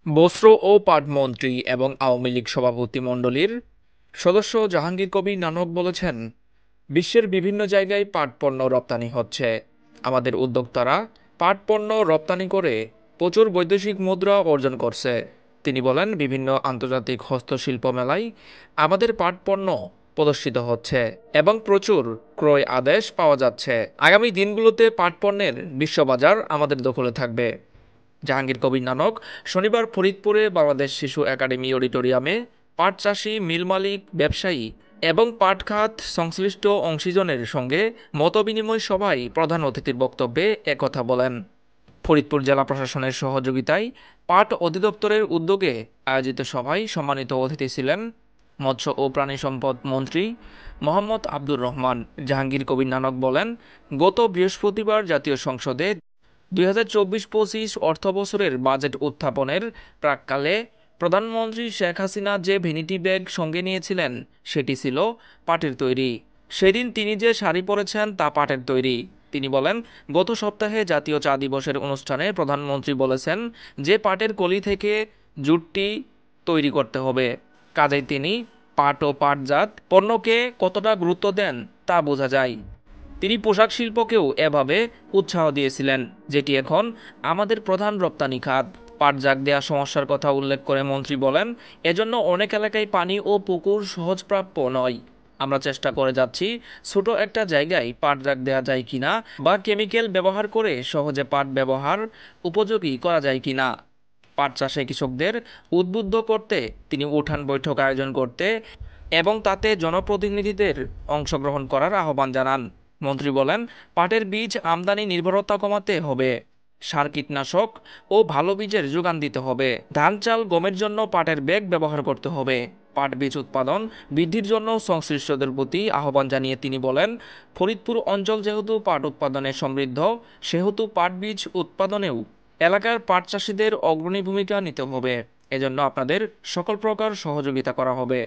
বস্ত্র ও পাট মন্ত্রী এবং আওয়ামী লীগ সভাপতিমণ্ডলীর সদস্য জাহাঙ্গীর কবির নানক বলেছেন, বিশ্বের বিভিন্ন জায়গায় পাট পণ্য রপ্তানি হচ্ছে। আমাদের উদ্যোক্তারা পাট পণ্য রপ্তানি করে প্রচুর বৈদেশিক মুদ্রা অর্জন করছে। তিনি বলেন, বিভিন্ন আন্তর্জাতিক হস্তশিল্প মেলায় আমাদের পাট পণ্য প্রদর্শিত হচ্ছে এবং প্রচুর ক্রয় আদেশ পাওয়া যাচ্ছে। আগামী দিনগুলোতে পাট পণ্যের বিশ্ববাজার আমাদের দখলে থাকবে। জাহাঙ্গীর কবির নানক শনিবার ফরিদপুরে বাংলাদেশ শিশু একাডেমি অডিটোরিয়ামে পাট চাষি, মিল মালিক, ব্যবসায়ী এবং পাট খাত সংশ্লিষ্ট অংশীজনের সঙ্গে মতবিনিময় সভায় প্রধান অতিথির বক্তব্যে একথা বলেন। ফরিদপুর জেলা প্রশাসনের সহযোগিতায় পাট অধিদপ্তরের উদ্যোগে আয়োজিত সভায় সম্মানিত অতিথি ছিলেন মৎস্য ও প্রাণী সম্পদ মন্ত্রী মোহাম্মদ আব্দুর রহমান। জাহাঙ্গীর কবির নানক বলেন, গত বৃহস্পতিবার জাতীয় সংসদে ২০২৪-২৫ অর্থবছরের বাজেট উত্থাপনের প্রাক্কালে প্রধানমন্ত্রী শেখ হাসিনা যে ভ্যানিটি ব্যাগ সঙ্গে নিয়েছিলেন সেটি ছিল পাটের তৈরি। সেদিন তিনি যে শাড়ি পরেছেন তা পাটের তৈরি। তিনি বলেন, গত সপ্তাহে জাতীয় চা দিবসের অনুষ্ঠানে প্রধানমন্ত্রী বলেছেন যে পাটের কলি থেকে জুটটি তৈরি করতে হবে। কাজেই তিনি পাট ও পাটজাত পণ্যকে কতটা গুরুত্ব দেন তা বোঝা যায়। তিনি পোশাক শিল্পকেও এভাবে উৎসাহ দিয়েছিলেন, যেটি এখন আমাদের প্রধান রপ্তানি খাত। পাট জাগ দেওয়া সমস্যার কথা উল্লেখ করে মন্ত্রী বলেন, এজন্য অনেক এলাকায় পানি ও পুকুর সহজপ্রাপ্য নয়। আমরা চেষ্টা করে যাচ্ছি ছোট একটা জায়গায় পাট জাগ দেওয়া যায় কিনা বা কেমিক্যাল ব্যবহার করে সহজে পাট ব্যবহার উপযোগী করা যায় কিনা। পাট চাষে কৃষকদের উদ্বুদ্ধ করতে তিনি উঠান বৈঠক আয়োজন করতে এবং তাতে জনপ্রতিনিধিদের অংশগ্রহণ করার আহ্বান জানান। মন্ত্রী বলেন, পাটের বীজ আমদানি নির্ভরতা কমাতে হবে, সার, কীটনাশক ও ভালো বীজের যোগান দিতে হবে। ধান, চাল, গমের জন্য পাটের ব্যাগ ব্যবহার করতে হবে। পাট বীজ উৎপাদন বৃদ্ধির জন্য সংশ্লিষ্টদের প্রতি আহ্বান জানিয়ে তিনি বলেন, ফরিদপুর অঞ্চল যেহেতু পাট উৎপাদনে সমৃদ্ধ, সেহেতু পাট বীজ উৎপাদনেও এলাকার পাট চাষিদের অগ্রণী ভূমিকা নিতে হবে। এজন্য আপনাদের সকল প্রকার সহযোগিতা করা হবে।